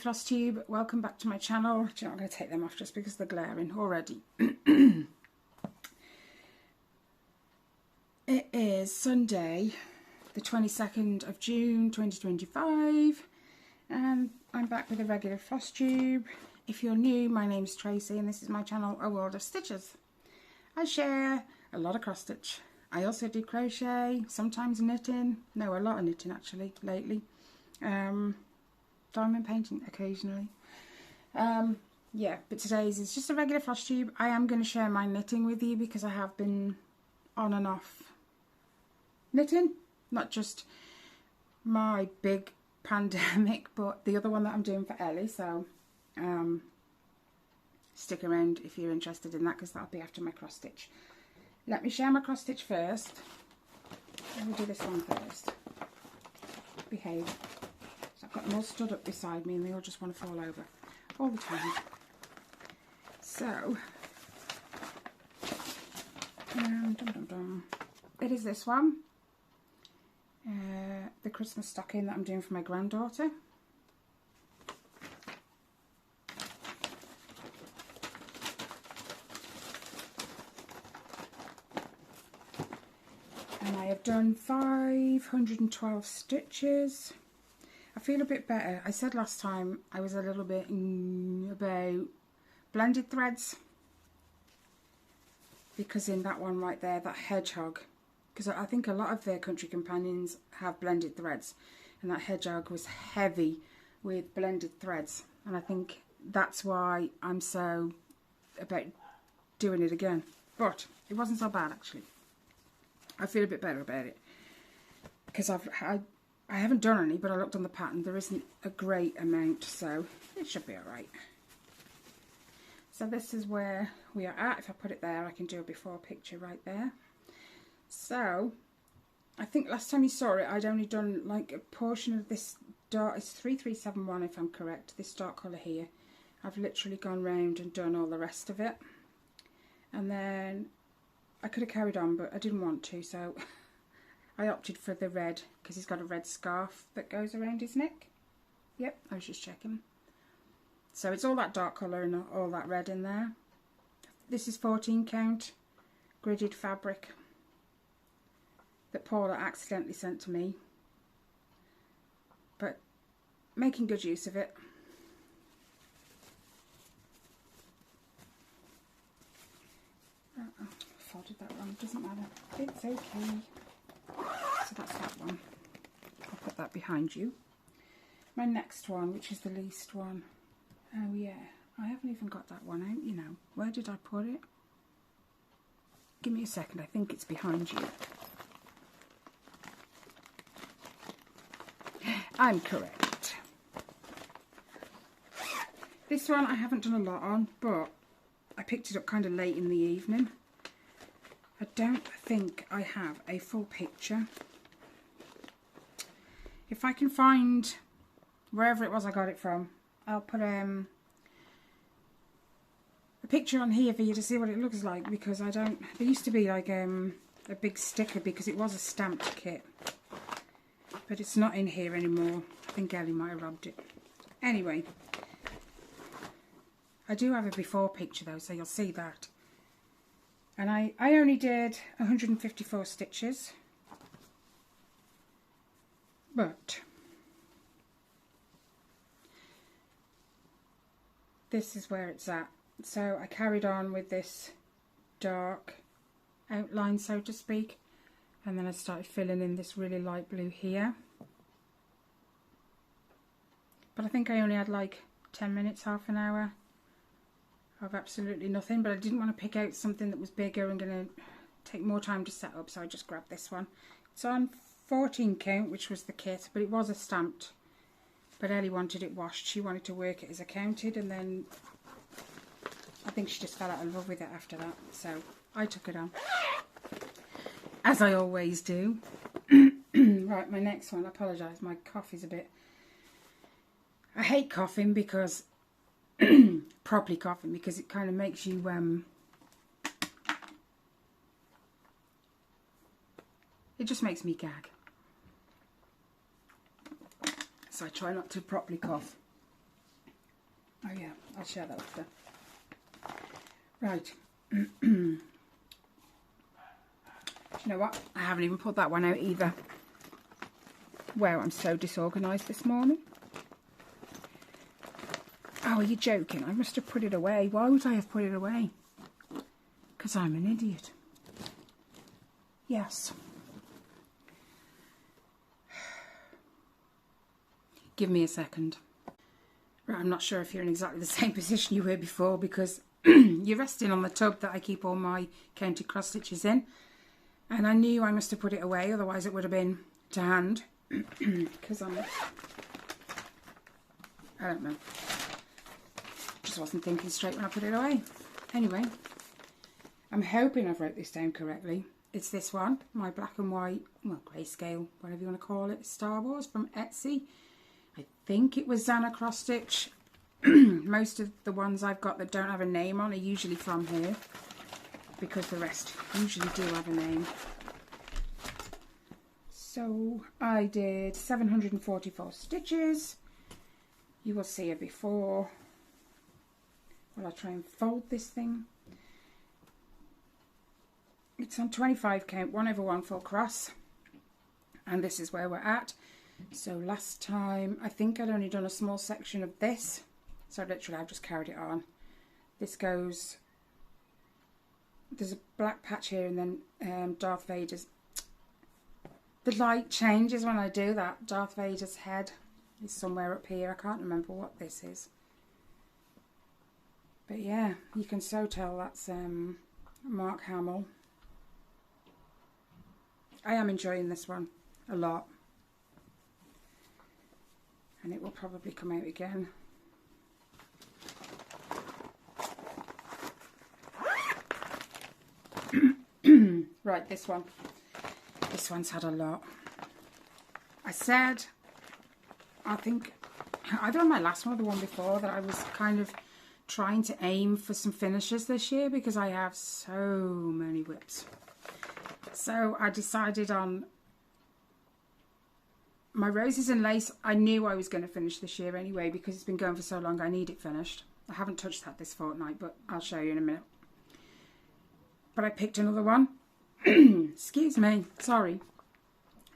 Flosstube, welcome back to my channel. Do you know, I'm going to take them off just because they're glaring already. It is Sunday, the 22nd of June 2025, and I'm back with a regular Flosstube. If you're new, my name's Tracy and this is my channel, A World of Stitches. I share a lot of cross stitch. I also do crochet, sometimes knitting, no, a lot of knitting actually lately. Diamond painting occasionally. Yeah, but today's is just a regular Flosstube. I am going to share my knitting with you because I have been on and off knitting, not just my big pandemic, but the other one that I'm doing for Ellie. So stick around if you're interested in that, because that'll be after my cross stitch. Let me share my cross stitch first. Let me do this one first. Behave. So I've got them all stood up beside me and they all just want to fall over all the time. So it is this one, the Christmas stocking that I'm doing for my granddaughter. And I have done 512 stitches. I feel a bit better. I said last time I was a little bit about blended threads, because in that one right there, that hedgehog, because I think a lot of their country companions have blended threads, and that hedgehog was heavy with blended threads, and I think that's why I'm so about doing it again. But it wasn't so bad actually. I feel a bit better about it because I haven't done any, but I looked on the pattern. There isn't a great amount, so it should be alright. So this is where we are at. If I put it there, I can do a before picture right there. So I think last time you saw it, I'd only done like a portion of this dark, it's 3371 if I'm correct, this dark colour here. I've literally gone round and done all the rest of it. And then I could have carried on, but I didn't want to, so I opted for the red, because he's got a red scarf that goes around his neck. Yep, I was just checking. So it's all that dark colour and all that red in there. This is 14 count gridded fabric that Paula accidentally sent to me, but making good use of it. Folded that wrong, doesn't matter, it's okay. So that's that one. I'll put that behind you. My next one, which is the least one. Oh yeah, I haven't even got that one out, you know. Where did I put it? Give me a second, I think it's behind you. I'm correct. This one I haven't done a lot on, but I picked it up kind of late in the evening. I don't think I have a full picture. If I can find wherever it was I got it from, I'll put a picture on here for you to see what it looks like, because I don't, there used to be like a big sticker because it was a stamped kit, but it's not in here anymore. I think Ellie might have robbed it. Anyway, I do have a before picture though, so you'll see that. And I only did 154 stitches, but this is where it's at. So I carried on with this dark outline, so to speak, and then I started filling in this really light blue here. But I think I only had like 10 minutes, half an hour of absolutely nothing, but I didn't want to pick out something that was bigger and going to take more time to set up, so I just grabbed this one. It's on 14 count, which was the kit, but it was a stamped, but Ellie wanted it washed. She wanted to work it as a counted, and then I think she just fell out of love with it after that, so I took it on, as I always do. Right, my next one, I apologise, my cough is a bit, I hate coughing because properly coughing, because it kind of makes you it just makes me gag. So I try not to properly cough. Oh yeah, I'll share that after. Right. Do you know what? I haven't even put that one out either. Wow, I'm so disorganised this morning. Oh, are you joking? I must have put it away. Why would I have put it away? Because I'm an idiot. Yes. Give me a second. Right, I'm not sure if you're in exactly the same position you were before, because you're resting on the tub that I keep all my counted cross stitches in. And I knew I must have put it away, otherwise it would have been to hand. Because I don't know. Just wasn't thinking straight when I put it away. Anyway, I'm hoping I've wrote this down correctly. It's this one, my black and white, well, grayscale, whatever you want to call it, Star Wars from Etsy. I think it was Zana cross stitch. Most of the ones I've got that don't have a name on are usually from here, because the rest usually do have a name. So I did 744 stitches. You will see it before. Well, I'll try and fold this thing. It's on 25 count, 1 over 1 full cross. And this is where we're at. So last time, I think I'd only done a small section of this. So literally I've just carried it on. This goes, there's a black patch here, and then Darth Vader's. The light changes when I do that. Darth Vader's head is somewhere up here. I can't remember what this is. But yeah, you can so tell that's Mark Hamill. I am enjoying this one a lot. And it will probably come out again. Right, this one. This one's had a lot. I said, I think, either on my last one or the one before, that I was kind of trying to aim for some finishes this year because I have so many whips. So I decided on my roses and lace. I knew I was going to finish this year anyway because it's been going for so long. I need it finished. I haven't touched that this fortnight, but I'll show you in a minute. But I picked another one. Excuse me, sorry.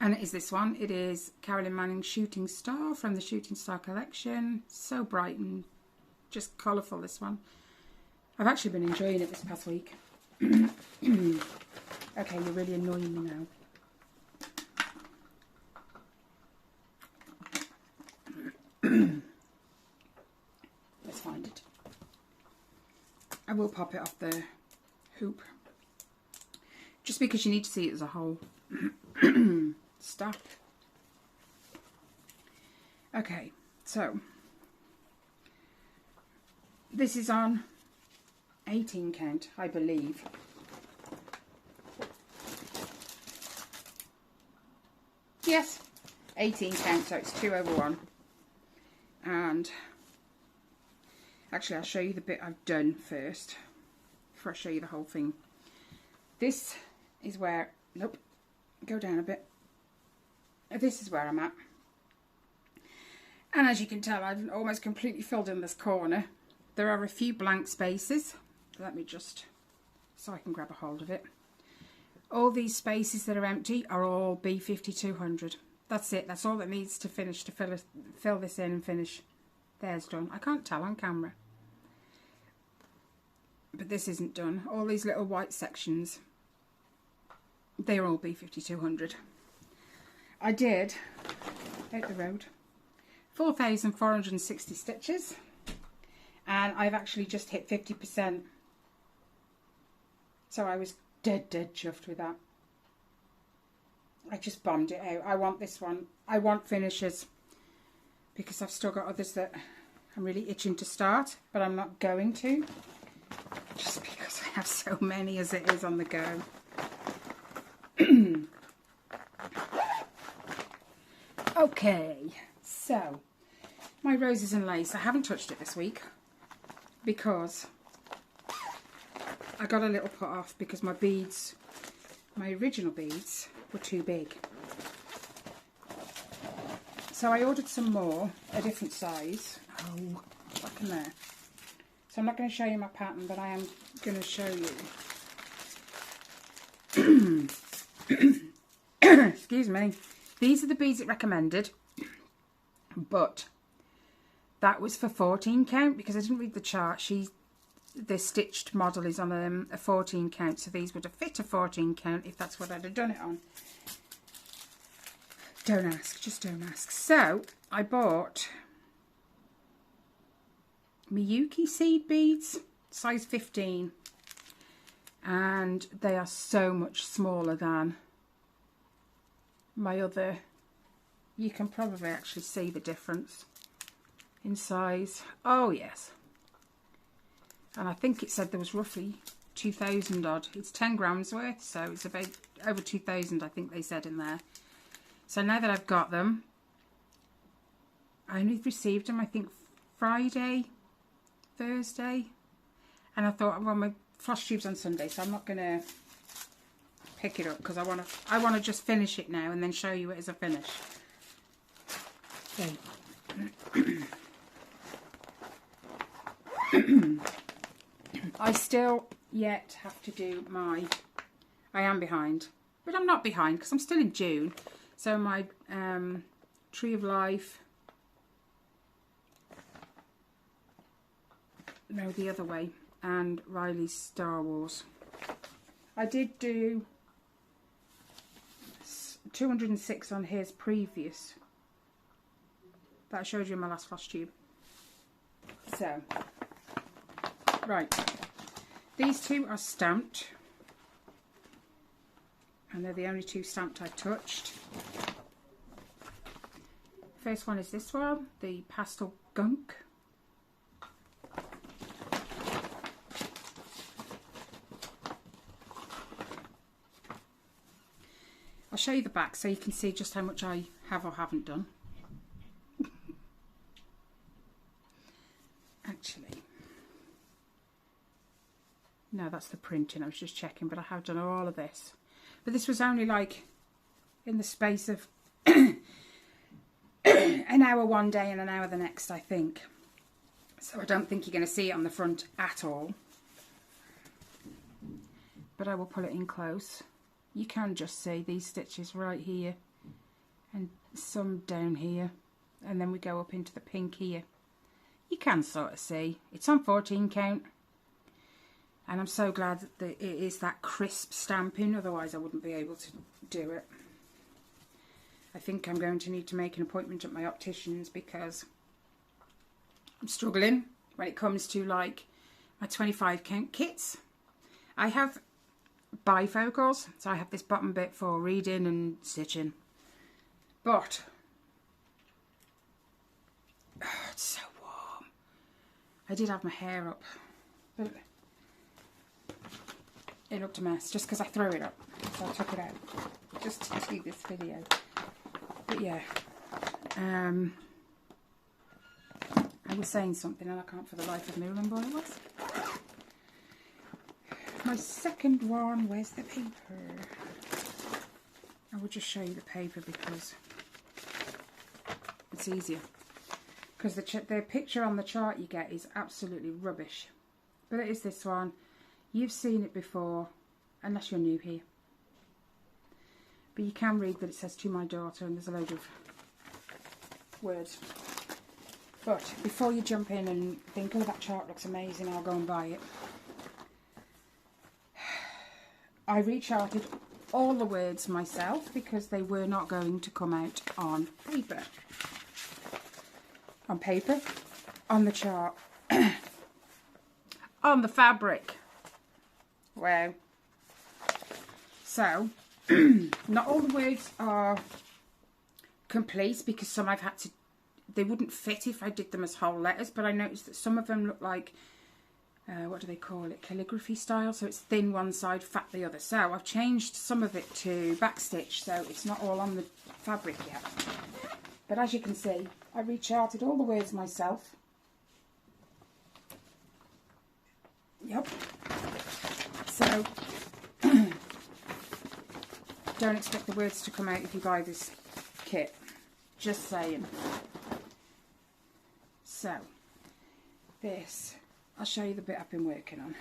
And it is this one. It is Carolyn Manning's Shooting Star from the Shooting Star collection. So bright and just colourful, this one. I've actually been enjoying it this past week. Okay, you're really annoying me now. Let's find it. I will pop it off the hoop. Just because you need to see it as a whole. Stop. Okay, so this is on 18 count, I believe. Yes, 18 count, so it's 2 over 1. And actually I'll show you the bit I've done first before I show you the whole thing. This is where, nope, go down a bit. This is where I'm at. And as you can tell, I've almost completely filled in this corner. There are a few blank spaces. Let me just, so I can grab a hold of it. All these spaces that are empty are all B5200. That's it. That's all that needs to finish to fill this in and finish. There's done. I can't tell on camera. But this isn't done. All these little white sections, they're all B5200. I did, out the road, 4,460 stitches. And I've actually just hit 50%. So I was dead chuffed with that. I just bombed it out. I want this one. I want finishes. Because I've still got others that I'm really itching to start. But I'm not going to. Just because I have so many as it is on the go. Okay. So, my roses and lace. I haven't touched it this week. Because I got a little put off because my beads, my original beads, were too big. So I ordered some more, a different size. Oh, I in there. So I'm not going to show you my pattern, but I am going to show you. Excuse me. These are the beads it recommended, but that was for 14 count because I didn't read the chart. The stitched model is on a 14 count, so these would have fit a 14 count if that's what I'd have done it on. Don't ask, just don't ask. So I bought Miyuki seed beads, size 15, and they are so much smaller than my other. You can probably actually see the difference in size. Oh yes. And I think it said there was roughly 2,000 odd. It's 10 grams worth, so it's about over 2,000 I think they said in there. So now that I've got them, I only received them I think Friday, Thursday, and I thought, well, my Flosstube's on Sunday, so I'm not gonna pick it up because I want to just finish it now and then show you it as a finish. Okay. I still yet have to do my, I am behind, but I'm not behind because I'm still in June. So my Tree of Life, no, the other way, and Riley's Star Wars. I did do 206 on his previous, that I showed you in my last Flosstube. So, right, these two are stamped, and they're the only two stamped I touched. First one is this one, the Pastel Gunk. I'll show you the back so you can see just how much I have or haven't done. Actually, no, that's the printing, I was just checking, but I have done all of this. But this was only like in the space of an hour one day and an hour the next, I think. So I don't think you're going to see it on the front at all. But I will pull it in close. You can just see these stitches right here and some down here, and then we go up into the pink here. You can sort of see it's on 14 count, and I'm so glad that it is that crisp stamping, otherwise I wouldn't be able to do it. I think I'm going to need to make an appointment at my optician's because I'm struggling when it comes to like my 25 count kits. I have bifocals, so I have this bottom bit for reading and stitching, but it's so warm. I did have my hair up, but it looked a mess just because I threw it up, so I took it out just to do this video. But yeah, I was saying something and I can't for the life of me remember what it was. My second one, where's the paper? I will just show you the paper because it's easier. Because the picture on the chart you get is absolutely rubbish. But it is this one. You've seen it before, unless you're new here. But you can read that it says to my daughter and there's a load of words. But before you jump in and think, oh, that chart looks amazing, I'll go and buy it. I recharted all the words myself because they were not going to come out on paper. On paper, on the chart, on the fabric. Wow. So, not all the words are complete because some I've had to, they wouldn't fit if I did them as whole letters, but I noticed that some of them look like, what do they call it, calligraphy style, so it's thin one side, fat the other. So I've changed some of it to backstitch, so it's not all on the fabric yet. But as you can see, I recharted all the words myself. Yep. So, don't expect the words to come out if you buy this kit. Just saying. So, this, I'll show you the bit I've been working on.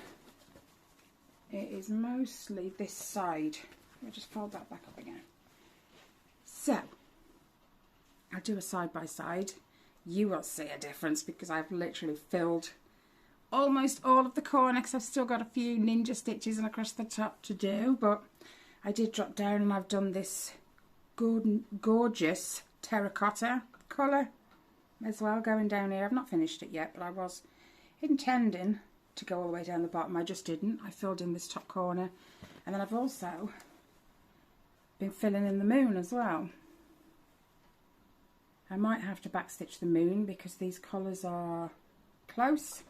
It is mostly this side. I'll just fold that back up again. So, I'll do a side by side. You will see a difference because I've literally filled almost all of the corner because I've still got a few ninja stitches and across the top to do, but I did drop down and I've done this gorgeous terracotta colour as well going down here. I've not finished it yet, but I was intending to go all the way down the bottom. I just didn't. I filled in this top corner, and then I've also been filling in the moon as well. I might have to backstitch the moon because these colours are close,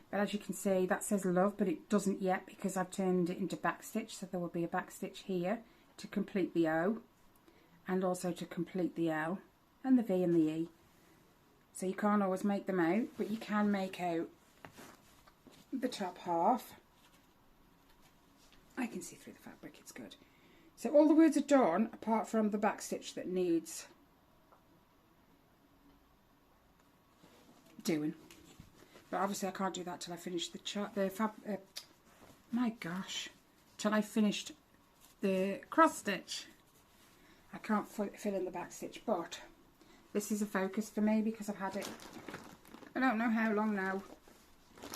but as you can see that says love, but it doesn't yet because I've turned it into backstitch, so there will be a backstitch here to complete the O and also to complete the L and the V and the E. So you can't always make them out, but you can make out the top half. I can see through the fabric, it's good. So all the words are done apart from the backstitch that needs doing. But obviously I can't do that till I finish till I finished the cross stitch. I can't fill in the backstitch, but this is a focus for me because I've had it, I don't know how long now,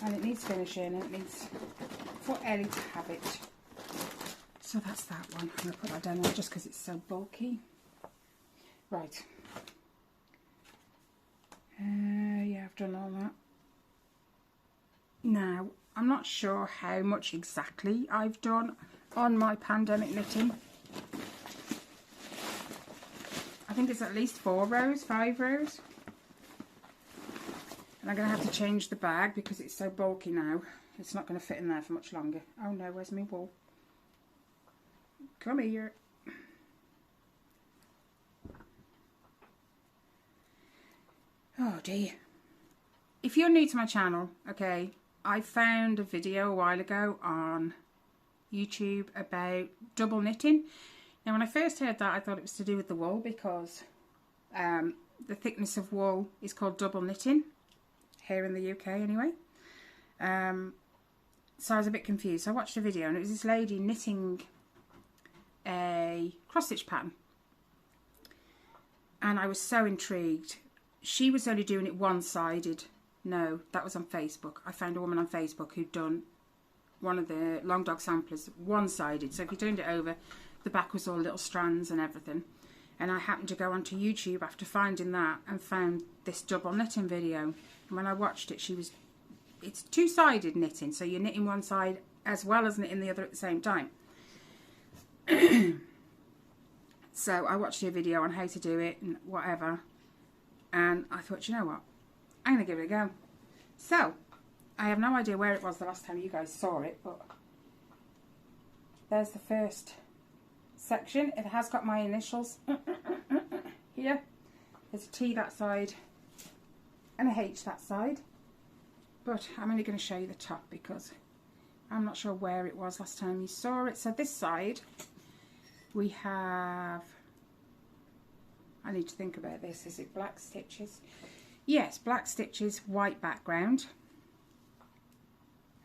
and it needs finishing and it needs for Ellie to have it. So that's that one. I'm going to put that down there just because it's so bulky. Right. Yeah, I've done all that. Now, I'm not sure how much exactly I've done on my pandemic knitting. I think it's at least 4 rows, 5 rows. And I'm going to have to change the bag because it's so bulky now. It's not going to fit in there for much longer. Oh no, where's my wool? Come here. Oh dear. If you're new to my channel, okay, I found a video a while ago on YouTube about double knitting. Now when I first heard that I thought it was to do with the wool because the thickness of wool is called double knitting here in the UK anyway. So I was a bit confused. So I watched a video and it was this lady knitting a cross stitch pattern and I was so intrigued. She was only doing it one-sided. No, that was on Facebook. I found a woman on Facebook who'd done one of the long dog samplers one-sided. So if you turned it over, the back was all little strands and everything. And I happened to go onto YouTube after finding that and found this double knitting video. And when I watched it, it's two-sided knitting. So you're knitting one side as well as knitting the other at the same time. So I watched a video on how to do it and whatever. And I thought, you know what? I'm going to give it a go. So, I have no idea where it was the last time you guys saw it, but there's the first section. It has got my initials here. There's a T that side and a H that side. But I'm only going to show you the top because I'm not sure where it was last time you saw it. So this side, we have... I need to think about this. Is it black stitches? Yes, black stitches, white background.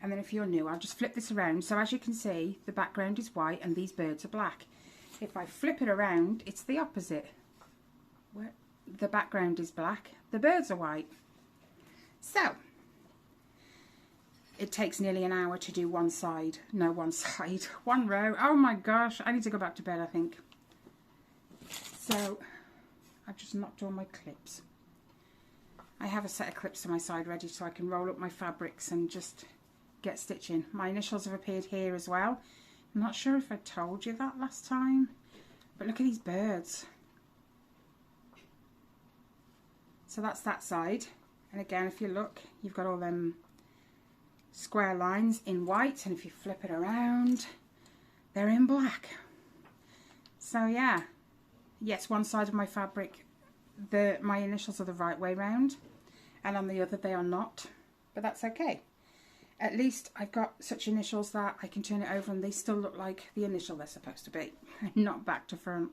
And then if you're new, I'll just flip this around. So as you can see, the background is white and these birds are black. If I flip it around, it's the opposite. Where the background is black, the birds are white. So, it takes nearly an hour to do one side. No, one side. One row. Oh my gosh, I need to go back to bed, I think. So... I've just knocked all my clips. I have a set of clips on my side ready so I can roll up my fabrics and just get stitching. My initials have appeared here as well. I'm not sure if I told you that last time, but look at these birds. So that's that side. And again, if you look, you've got all them square lines in white, and if you flip it around, they're in black. So yeah. Yes, one side of my fabric, my initials are the right way round, and on the other they are not, but that's okay. At least I've got such initials that I can turn it over and they still look like the initial they're supposed to be, not back to front.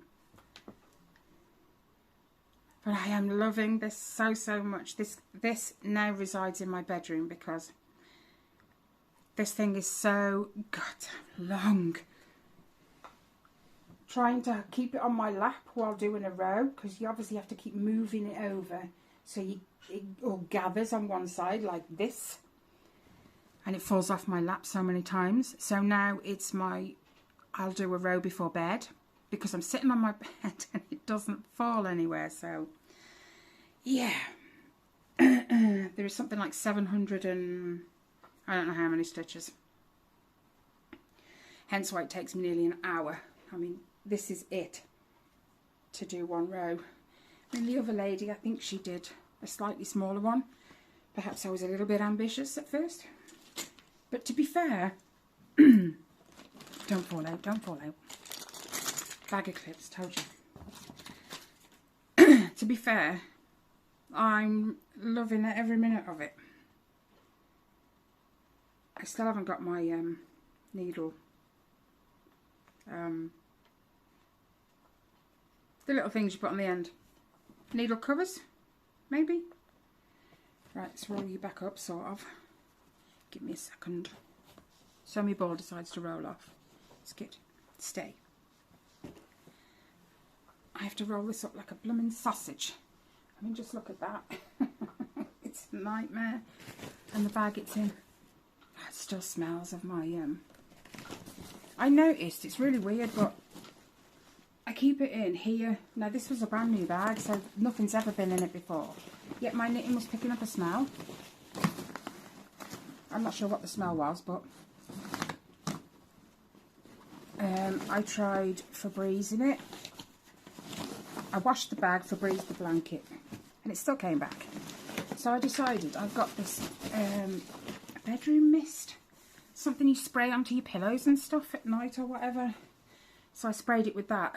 But I am loving this so much. This now resides in my bedroom because this thing is so goddamn long. Trying to keep it on my lap while doing a row, because you obviously have to keep moving it over so it all gathers on one side like this, and it falls off my lap so many times. So now it's I'll do a row before bed because I'm sitting on my bed and it doesn't fall anywhere. So yeah, there is something like 700 and I don't know how many stitches, hence why it takes me nearly an hour. I mean, this is it to do one row. And the other lady, I think she did a slightly smaller one. Perhaps I was a little bit ambitious at first. But to be fair, don't fall out, don't fall out. Bag of clips, told you. To be fair, I'm loving every minute of it. I still haven't got my needle. The little things you put on the end. Needle covers, maybe? Right, let's roll you back up, sort of. Give me a second. So my ball decides to roll off. It's good. Stay. I have to roll this up like a blooming sausage. I mean, just look at that. It's a nightmare. And the bag it's in, it still smells of my I noticed, it's really weird, but I keep it in here. Now this was a brand new bag, so nothing's ever been in it before. Yet my knitting was picking up a smell. I'm not sure what the smell was, but I tried Febreze in it. I washed the bag, Febreze the blanket, and it still came back. So I decided I've got this bedroom mist. Something you spray onto your pillows and stuff at night or whatever. So I sprayed it with that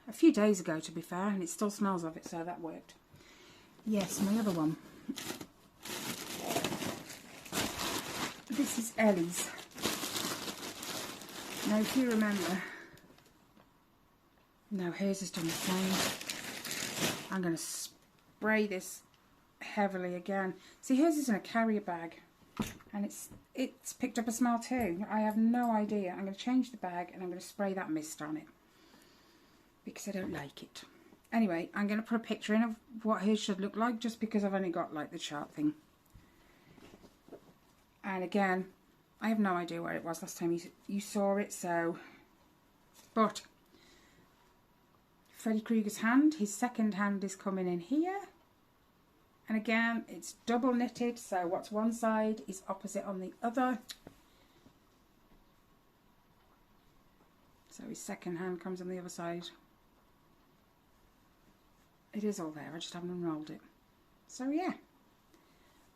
a few days ago, to be fair, and it still smells of it, so that worked. Yes, my other one. This is Ellie's. Now, if you remember, no, hers has done the same. I'm going to spray this heavily again. See, hers is in a carrier bag, and it's picked up a smell too. I have no idea. I'm going to change the bag and I'm going to spray that mist on it because I don't like it. Anyway, I'm going to put a picture in of what hers should look like, just because I've only got like the chart thing. And again, I have no idea where it was last time you saw it, so. But Freddy Krueger's hand, his second hand is coming in here. And again, it's double knitted, so what's one side is opposite on the other. So his second hand comes on the other side. It is all there, I just haven't unrolled it. So yeah,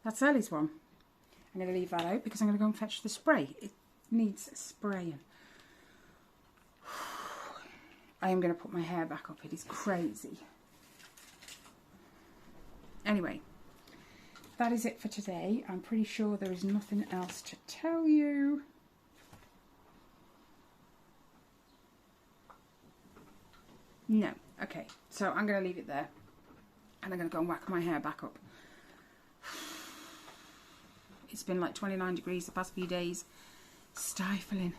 that's Ellie's one. I'm going to leave that out because I'm going to go and fetch the spray. It needs spraying. I am going to put my hair back up, it is crazy. Anyway, that is it for today. I'm pretty sure there is nothing else to tell you. No. Okay, so I'm going to leave it there. And I'm going to go and whack my hair back up. It's been like 29 degrees the past few days. Stifling.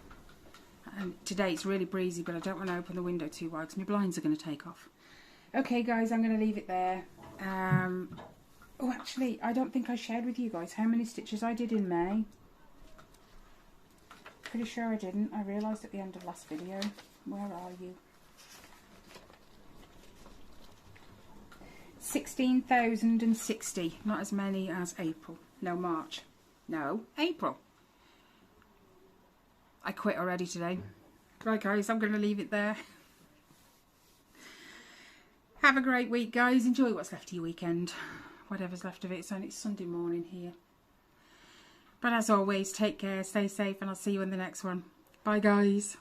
And today it's really breezy, but I don't want to open the window too wide because my blinds are going to take off. Okay, guys, I'm going to leave it there. Oh, actually, I don't think I shared with you guys how many stitches I did in May. Pretty sure I didn't. I realised at the end of last video. Where are you? 16,060. Not as many as April. No, March. No, April. I quit already today. Right, guys, I'm going to leave it there. Have a great week, guys. Enjoy what's left of your weekend. Whatever's left of it. It's Sunday morning here. But as always, take care, stay safe, and I'll see you in the next one. Bye, guys.